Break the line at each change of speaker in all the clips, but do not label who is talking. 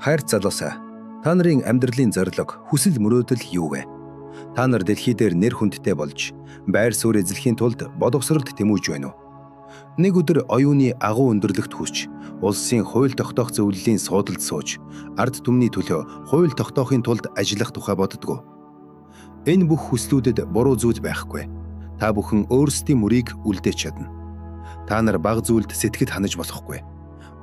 Хайрт залуусаа, та нарын амьдралын зорилго, хүсэл мөрөөдөл юу вэ? Та нар дэлхий дээр нэр хүндтэй болж, байр суурь эзлэхийн тулд боловсролд тэмүүлж байна уу? Нэг өдөр оюуны агуу өндөрлөгт хүрч, улсын хууль тогтоох зөвлөлийн суудалд сууж, ард түмний төлөө хууль тогтоохын тулд ажиллах тухай боддгоо. Энэ бүх хүслүүдэд буруу зүйл байхгүй. Та бүхэн өөрсдийн мөрийг үлдээж чадна. Та нар бага зүйлд сэтгэд ханаж болохгүй.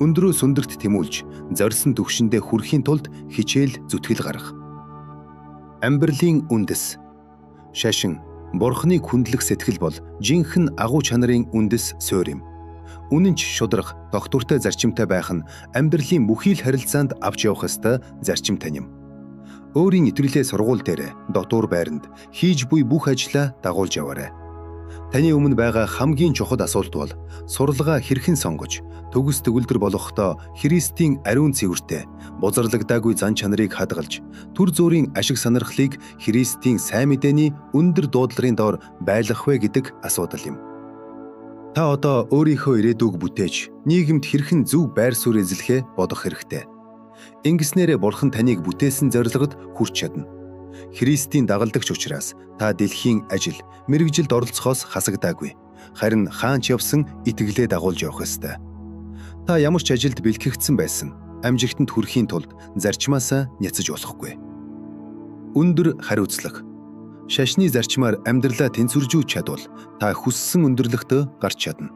Өндрөөс өндөрт тэмүүлж, зорьсон түвшиндээ хүрэхийн тулд хичээл зүтгэл гаргах. Амьдралын үндэс. Шашин, Бурхныг хүндлэх сэтгэл бол жинхэнэ агуу чанарын үндэс суурь юм. Үнэнч шударга, тогтвортой зарчимтай байх нь амьдралын бүхий л харилцаанд авч явах ёстой зарчим тань юм. Өөрийн итгэлээ сургууль дээр, дотуур байранд хийж буй бүх ажлаа дагуулж яваарай. Таны өмнө байгаа хамгийн чухал асуулт бол сурлагаа хэрхэн сонгож, төгс төгөлдөр болохдоо Христийн ариун цэвэртэй, бузарлагдаагүй зан чанарыг хадгалж, түр зуурын ашиг сонирхлыг Христийн сайн мэдээний өндөр дуудлагын доор байлгах вэ гэдэг асуудал юм. Та одоо өөрийнхөө ирээдүйг бүтээж, нийгэмд хэрхэн зөв байр суурь эзлэхээ бодох хэрэгтэй. Ингэснээрээ Бурхан таныг бүтээсэн зорилгод хүрч чадна. Христийн дагалдагч учраас та дэлхийн ажил, мэргэжилд оролцохоос хасагдаагүй. Харин хаанч явсан итгэлээ дагуулж явах ёстой. Та ямар ч ажилд бэлтгэгдсэн байсан, амжигтанд хүрэхийн тулд зарчмаасаа няцаж болохгүй. Өндөр хариуцлага. Шашны зарчмаар амьдралаа тэнцвэржүүлж чадвал та хүссэн өндөрлөгтөө гарч чадна.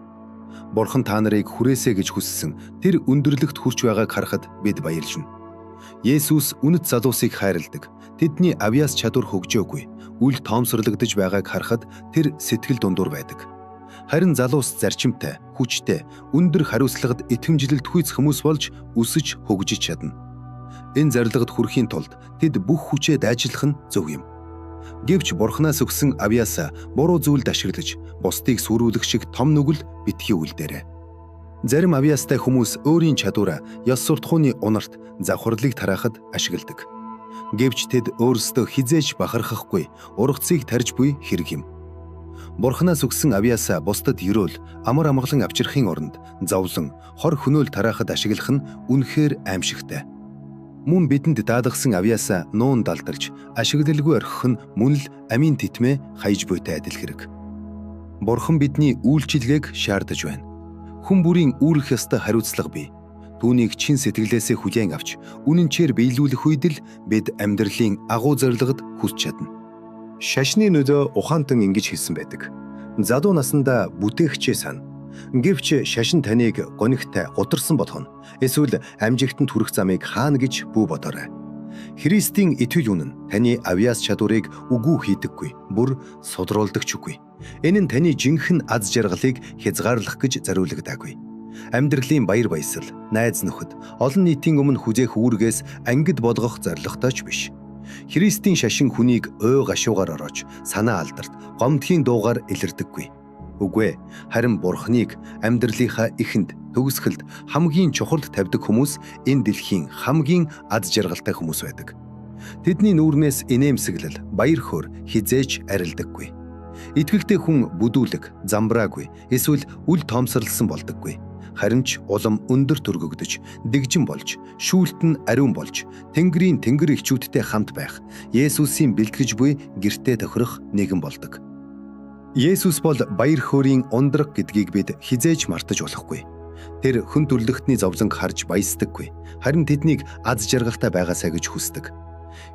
Бурхан та нарыг хүрээсэй гэж хүссэн тэр өндөрлөгт хүрч байгааг харахад бид баярлжна. Есүс үнэт залуусыг хайрладаг. Тэдний авьяас чадвар хөгжөөгүй, үл тоомсорлогдож байгааг харахад тэр сэтгэл дундуур байдаг. Харин залуус зарчимтай, хүчтэй, өндөр хариуцлагад итгэмжлэлт хүйц хүмүүс болж өсөж хөгжиж чадна. Энэ зорилгод хүрэхийн тулд тэд бүх хүчээ дайжлах нь зөв юм. Гэвч Бурханаас өгсөн авьяасаа буруу зүйлд ашиглаж, бусдыг сүрүүлэх шиг том нүгэл битгий үлдээрэй. Зарим авьяастай хүмүүс өөрийн чадвараа ёс суртахууны унарт, завхарлыг тараахад ашигладаг. Гэвч тэд өөрсдөө хизээж бахархахгүй, ургацыг тарж буй хэрэг юм. Бурханаас өгсөн авьяасаа бусдад ерөөл, амар амгалан авчрахын оронд зовлон, хор хөнөөл тараахад ашиглах нь үнэхээр аимшигтай. Мөн бидэнд даадгсан авьяасаа нуун далдарч, ашиглалгүй орхих нь мөн л амийн титмээ хаяж буйтай адил хэрэг. Бурхан бидний үйлчилгээг шаардаж байна. Хүн бүрийн үүрэх ёстой хариуцлага бий. Түүнийг чин сэтгэлээсээ хүлээн авч, үнэнчээр биелүүлэх үед л бид амьдралын агуу зорилгод хүрч чадна. Шашны нөлөө ухаантан ингэж хэлсэн байдаг. Залуу наснда бүтээгчээ сана. Гэвч шашин таныг гонигтай, гутарсан болгоно. Эсвэл амжигтанд хүрэх замыг хаана гэж бүү бодоорой. Христийн итгэл үнэн таны авьяас чадварыг үгүй хийдэггүй, бүр судруулдагч үгүй. Энэ нь таны жинхэнэ аз жаргалыг хязгаарлах гэж зориулагдаагүй. Амьдралын баяр баясгал, найз нөхөд, олон нийтийн өмнө хүзээх үүргээс ангид болгох зорилготой ч биш. Христийн шашин хүнийг ой гашуугаар ороож, санаа алдарт, гомдхийн дуугаар илэрдэггүй. Үгүй ээ, харин Бурханыг амьдралынхаа эхэнд, төгсгөлд хамгийн чухалд тавьдаг хүмүүс энэ дэлхийн хамгийн аз жаргалтай хүмүүс байдаг. Тэдний нүүрнээс инээмсэглэл, баяр хөөр хизээж арилдаггүй. Итгэвчтэй хүн бүдүүлэг, замбраагүй, эсвэл үл тоомсорлсон болдоггүй. Харин ч улам өндөр төргөгдөж, дэгжин болж, шүүлт нь ариун болж, Тэнгэрийн тэнгэр эхчүүдтэй хамт байх, Есүсийн бэлтгэж буй гэртээ тохирох нэгэн болдог. Есүс бол баяр хөөрийн ундраг гэдгийг бид хизээж мартаж болохгүй. Тэр хүн төрлөختний зовлонг харж баясдаггүй. Харин тэднийг аз жаргалтай байгаасаа гэж хүсдэг.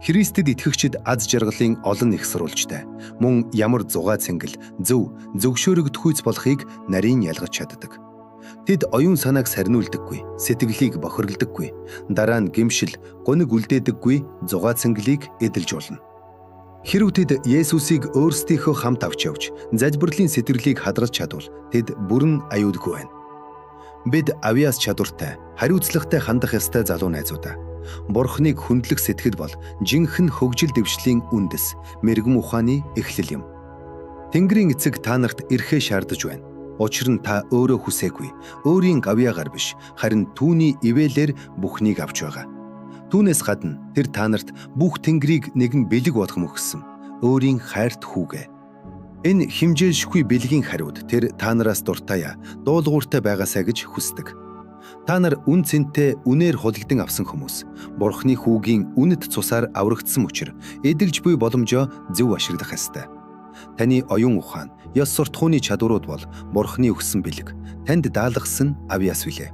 Христэд итгэгчид аз жаргалын олон их сурвалжтай. Мөн ямар зугаа цэнгэл, зөвшөөрөгдөх үйц болохыг нарийн ялгаж чаддаг. Тэд оюун санааг сарниулдаггүй, сэтгэлийг бохирддаггүй. Дараа нь гэмшил, гуниг үлдээдэггүй зугаа цэнгэлийг эдэлж болно. Хэрв тэд Есүсийг өөрсдийнхөө хамт авч явж, залбирлын сэтгэлийг хадгалж чадвал тэд бүрэн аюулгүй байна. Бид авьяас чадвартай, хариуцлагатай хандах ёстой залуу найзуудаа. Бурханыг хүндлэх сэтгэл бол жинхэнэ хөгжил дэвшлийн үндэс, мэрэгэн ухааны эхлэл юм. Тэнгэрийн эцэг та нарт ирэхээ шаардаж байна. Учир нь та өөрөө хүсээгүй, өөрийн гавьяагаар биш, харин түүний ивэлээр бүхнийг авч байгаа. Түүнээс гадна тэр та нарт бүх тэнгэрийг нэгэн бэлэг болгох мөхсөн, өөрийн хайрт хүүгээ. Энэ химжээлшгүй бэлгийн хариуд тэр та нараас дуртаяа, дуулууртай байгаасаа гэж хүсдэг. Та нар үн цэнтэй үнээр хулигдан авсан хүмүүс. Бурхны хүүгийн үнэт цусаар аврагдсан учраас эдэлж буй боломжоо зөв ашиглах ёстой. Таны оюун ухаан, ёс суртахууны чадварууд бол Бурхны өгсөн бэлэг. Танд даалгасан авьяас билээ.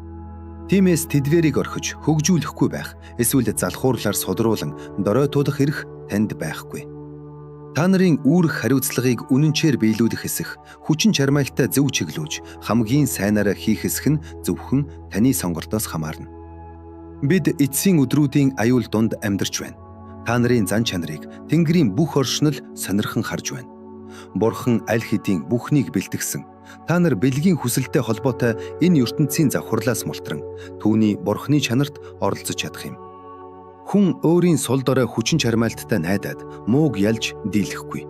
Тиймээс тэдвэрийг орхиж хөгжүүлэхгүй байх, эсвэл залхуурлаар содруулан дорой тулах эрх танд байхгүй. Та нарын үүрэг хариуцлагыг үнэнчээр биелүүлэх эсэх, хүчин чармайлтаа зөв чиглүүлж, хамгийн сайнаараа хийх эсэх нь зөвхөн таны сонголтоос хамаарна. Бид эцсийн өдрүүдийн аюул дунд амьдарч байна. Та нарын зан чанарыг Тэнгэрийн бүх оршнол сонирхон харж байна. Бурхан аль хэдийн бүхнийг бэлтгэсэн. Та нар бэлгийн хүсэлтэй холбоотой энэ ертөнцийн завхарлаас мултран түүний Бурханы чанарт оролцож чадах юм. Хүн өөрийн сул дорой хүчин чармайлттай найдаад мууг ялж дийлэхгүй.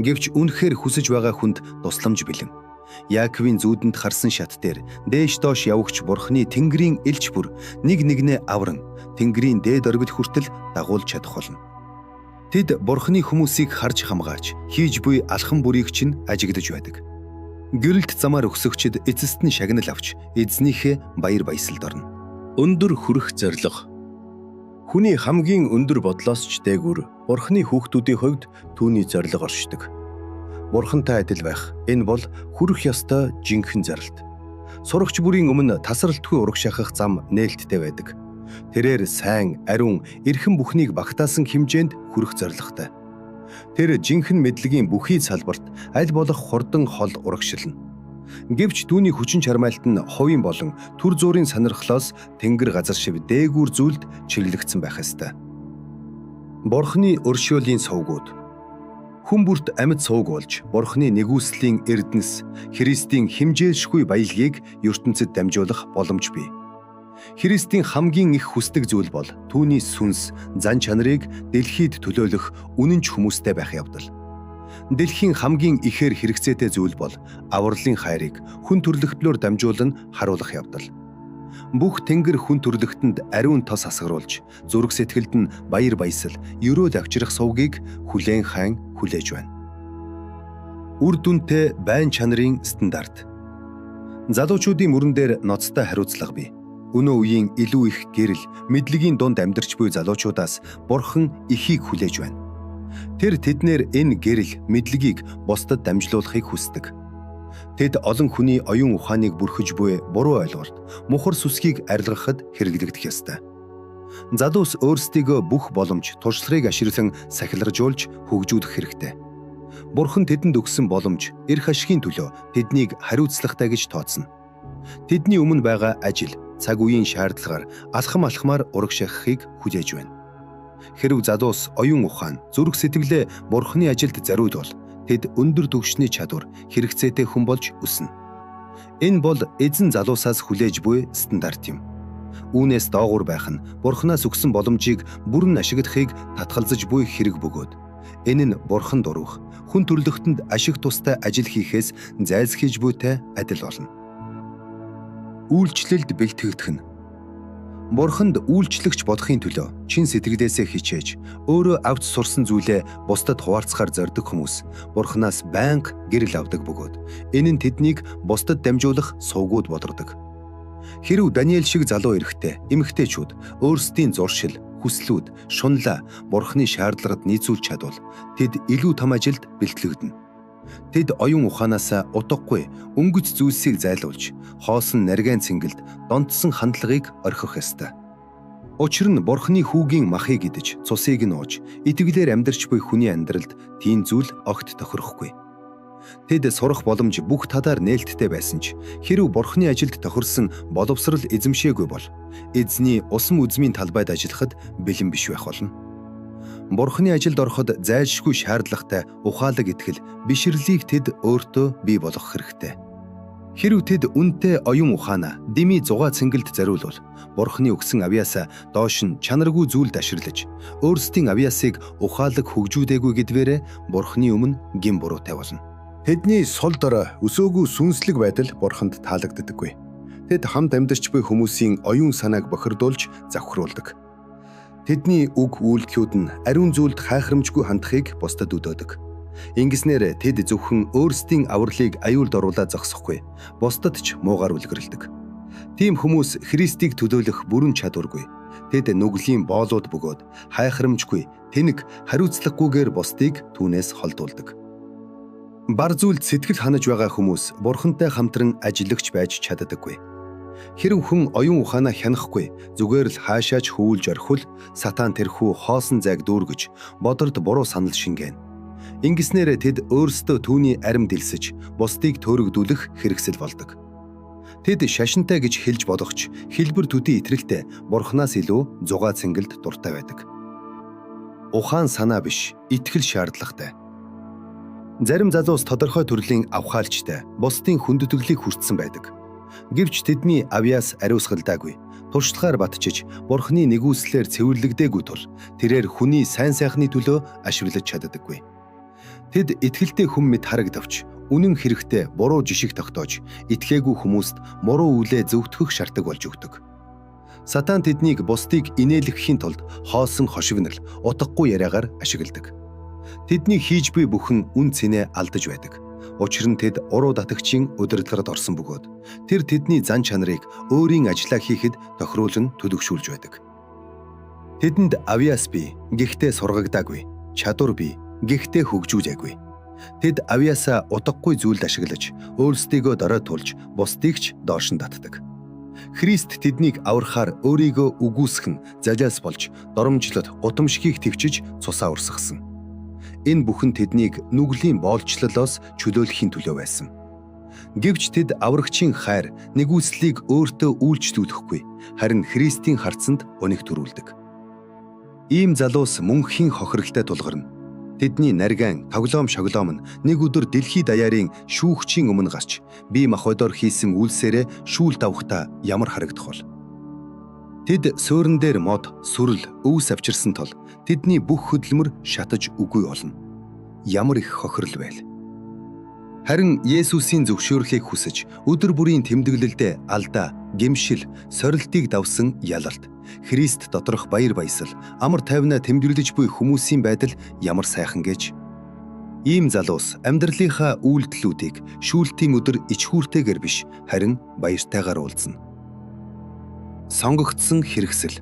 Гэвч үнэхээр хүсэж байгаа хүнд тусламж бэлэн. Яаковын зүүдэнд харсан шат дээр дээш доош явагч Бурханы Тэнгэрийн элч бүр нэг нэгнээ авран Тэнгэрийн дээд орбит хүртэл дагуулж чадах болно. Тэд Бурханы хүмүүсийг харж хамгааж, хийж буй алхам бүрийг чинь ажиглаж байдаг. Гэрэлт замаар өксөгчд эцэст нь шагнал авч эзнийхээ баяр баясгалд орно. Өндөр хүрэх зориг. Хүний хамгийн өндөр бодлоос ч дээгүүр Бурханы хүүхдүүдийн хувьд түүний зориг оршдог. Бурхантай адил байх энэ бол хүрэх ёстой жинхэнэ зорилт. Сурагч бүрийн өмнө тасралтгүй ураг шахах зам нээлттэй байдаг. Тэрээр сайн, ариун, эрхэм бүхнийг багтаасан хэмжээнд хүрэх зорилготой. Тэр жинхэнэ мэдлэгийн бүхий салбарт аль болох хурдан хол урагшилна. Гэвч түүний хүчин чармайлт нь хувийн болон төр зүрийн сонирхлоос тэнгэр газар шиг дээгүүр зүйлд чиглэгдсэн байх ёстой. Бурхны өршөөлийн сувгууд. Хүн бүрт амьд сувг болж Бурхны нэгүслийн эрдэнэс, Христийн химжээлшгүй баялагийг ертөнцид дамжуулах боломж бий. Христийн хамгийн их хүсдэг зүйл бол түүний сүнс, зан чанарыг дэлхийд төлөөлөх үнэнч хүмүүстэй байх явдал. Дэлхийн хамгийн ихээр хэрэгцээтэй зүйл бол авралын хайрыг хүн төрлөختлөөр дамжуулан харуулах явдал. Бүх тэнгэр хүн төрлөختөнд ариун тос асгаруулж, зүрх сэтгэлд нь баяр баясал, ерөөл авчрах сувгийг хүлээн хаан хүлээж байна. Үр дүнтэй байн чанарын стандарт. Залуучуудын мөрөн дээр ноцтой хариуцлага бий. Өнөө үеийн илүү их гэрэл, мэдлэгийн дунд амьдарч буй залуучуудаас Бурхан ихийг хүлээж байна. Тэр тэднэр энэ гэрэл, мэдлэгийг бусдад дамжуулахыг хүсдэг. Тэд олон хүний оюун ухааныг бүрхэж буй буруу ойлголт, мухар сүсгийг арилгахад хэрэглэгдэх ёстой. Залуус өөрсдийгөө бүх боломж, туршлагыг ашиглан сахилгажуулж хөгжүүлэх хэрэгтэй. Бурхан тэдэнд өгсөн боломж, эрх ашигын төлөө тэднийг хариуцлагатай гэж тооцно. Тэдний өмнө байгаа ажил, цаг үеийн шаардлагаар алхамаар ураг шахахыг хүлээж байна. Хэрв залуус оюун ухаан, зүрх сэтгэлээ Бурханы ажилд зориулвал тэд өндөр түвшний чадвар, хэрэгцээтэй хүн болж өснө. Энэ бол эзэн залуусаас хүлээж буй стандарт юм. Үүнээс доогуур байх нь Бурханаас өгсөн боломжийг бүрэн ашиглахыг татгалзаж буй хэрэг бөгөөд. Энэ нь Бурхан дуруух, хүн төрлөختөнд ашиг тустай ажил хийхээс зайлсхийж буйтай адил болно. Үйлчлэлд бэлтгэгдэх нь. Бурханд үйлчлэгч болохын төлөө чин сэтгэлээсээ хичээж, өөрөө авч сурсан зүйлээ бусдад хуваалцахаар зорддог хүмүүс Бурханаас байнга гэрэл авдаг бөгөөд энэ нь тэднийг бусдад дамжуулах сувгууд бодордог. Хэрв Даниэл шиг залуу эрэгтэй, эмэгтэйчүүд өөрсдийн зуршил, хүслүүд, шунлаа Бурханы шаардлагад нийцүүлж чадвал тэд илүү том ажилд бэлтгэгдэнэ. Тэд оюун ухаанаасаа утгагүй, өнгөц зүйлсийг зайлуулж, хоосон нарийн цэнгэлд донтсон хандлагыг орхих ёстой. Учир нь Бурханы хүүгийн махыг идэж, цусыг нь ууж, итгэлээр амьдарч буй хүний амьдралд тийм зүйл огт тохирохгүй. Тэд сурах боломж бүх талаар нээлттэй байсан ч хэрв Бурханы ажилд тохирсон боловсрал эзэмшээгүй бол эзний усам үзмийн талбайд ажиллахад бэлэн биш байх болно. Бурханы ажилд ороход зайлшгүй шаардлагатай ухаалаг итгэл, бишрлийг тэд өөртөө бий болгох хэрэгтэй. Хэрв тэд үнэтэй оюун ухаанаа дими зугаа цэнгэлд зориулвал Бурханы өгсөн авьяасаа доош нь чанаргүй зүйлд ашиглаж, өөрсдийн авьяасыг ухаалаг хөгжүүлээгүй гэдвээрээ Бурханы өмнө гин буруутай болно. Тэдний сул дорой өсөөгүй сүнслэг байдал Бурханд таалагддаггүй. Тэд хамт амьдарч буй хүмүүсийн оюун санааг бохирдуулж завхруулдаг. Тэдний үг үйлдэлүүд нь ариун зүйлд хайхрамжгүй хандахыг бусдад өдөөдөг. Ингэснээр тэд зөвхөн өөрсдийн авралыг аюулд оруулаад зогсохгүй, бусдад ч муугаар үлгэрэлдэг. Тийм хүмүүс Христийг төлөөлөх бүрэн чадваргүй. Тэд нүглийн боолууд бөгөөд хайхрамжгүй, тэнэг, хариуцлагагүйгээр бусдыг түүнээс холдуулдаг. Бар зүйлд сэтгэл ханаж байгаа хүмүүс Бурхантай хамтран ажиллагч байж чаддаггүй. Хэрэв хүн оюун ухаанаа хянахгүй, зүгээр л хаашаач хөвүүлж орхивол сатан тэрхүү хоосон зайг дүүргэж, бодорд буруу санал шингээн. Ингэснээр тэд өөрсдөө түүний арим дэлсэж, бусдыг төөрөгдүүлэх хэрэгсэл болдог. Тэд шашинтай гэж хэлж бодохч, хэлбэр төдий итрэлтэй, Бурханаас илүү зугаа цэнгэлд дуртай байдаг. Ухаан санаа биш, итгэл шаардлагатай. Зарим залуус тодорхой төрлийн авхаалжтай, бусдын хүндэтгэлийг хүртсэн байдаг. Гэвч тэдний авьяас ариусгалдаагүй. Туршлагаар батчиж, Бурханы нэгүслээр цэвэрлэгдээгүй тул тэрээр хүний сайн сайхны төлөө ашиглаж чаддаггүй. Тэд итгэлтэй хүн мэд харагдавч, үнэн хэрэгтээ буруу жишиг тогтоож, итгээгүй хүмүүст муруу үлээ зөвтгөх шаарддаг болж өгдөг. Сатан тэднийг бусдыг инээлгэхийн тулд хоосон хошигнол, утгагүй яриагаар ашигладаг. Тэдний хийж буй бүхэн үн цэнэ алдаж байдаг. Учир нь тэд уруу татагчийн удирдлагад орсон бөгөөд тэр тэдний зан чанарыг өөрийн ажлаа хийхэд тохируулан төлөвшүүлж байдаг. Тэдэнд авьяас бий, гэхдээ сургагдаагүй, чадвар бий, гэхдээ хөгжүүлээгүй. Тэд авьяасаа утгагүй зүйлд ашиглаж, өөрсдийгөө дорой тулж, бусдыг ч доош нь татдаг. Христ тэднийг аврахаар өөрийгөө үгүйсгэн, залиас болж, доромжлоод гутамшгийг төвчиж цусаа урсгасан. Энэ бүхэн тэднийг нүглийн боолчлолоос чөлөөлөхийн төлөө байсан. Гэвч тэд аврагчийн хайр, нэгүслийг өөртөө үйлчлүүлэхгүй, харин Христийн харцанд өнөг төрүүлдэг. Ийм залуус мөнхийн хохиролтой тулгарна. Тэдний нарган, тоглоом шоглоом нь нэг өдөр дэлхий даяарын шүүгчийн өмнө гарч, бие махбодоор хийсэн үйлсээрээ шүүлт авахдаа ямар харагдах бол. Тэд суурин дээр мод, сүрэл, өвс авчирсан тул тэдний бүх хөдөлмөр шатаж үгүй болно. Ямар их хохирол байл. Харин Есүсийн зөвшөөрлийг хүсэж, өдөр бүрийн тэмдэглэлдээ алдаа, гэмшил, сорилтыг давсан ялалт, Христ доторх баяр баясгал, амар тайвнаа тэмдэглэж буй хүмүүсийн байдал ямар сайхан гэж. Ийм залуус амьдралынхаа үйлдэлүүдийг шүүлтийн өдөр ичхүүртэйгээр биш, харин баяртайгаар уулзна. Сонгогдсон хэрэгсэл.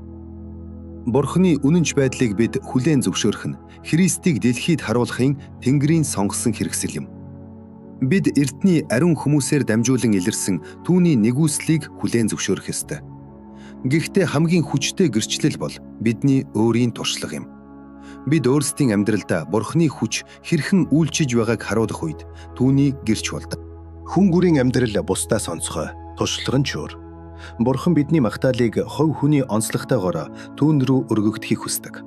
Бурханы үнэнч байдлыг бид хүлээн зөвшөөрөх нь Христийг дэлхийд харуулахын Тэнгэрийн сонгосон хэрэгсэл юм. Бид эртний ариун хүмүүсээр дамжуулан илэрсэн түүний нэгүслийг хүлээн зөвшөөрөх ёстой. Гэхдээ хамгийн хүчтэй гэрчлэл бол бидний өөрийн туршлага юм. Бид өөрсдийн амьдралдаа Бурханы хүч хэрхэн үйлчиж байгааг харуулах үед түүний гэрч болдог. Хүн бүрийн амьдрал бусдаас онцгой, туршлага нь чөөр. Бурхан бидний магтаалыг хувь хүний онцлогтойгоор түүн рүү өргөгдөхийг хүсдэг.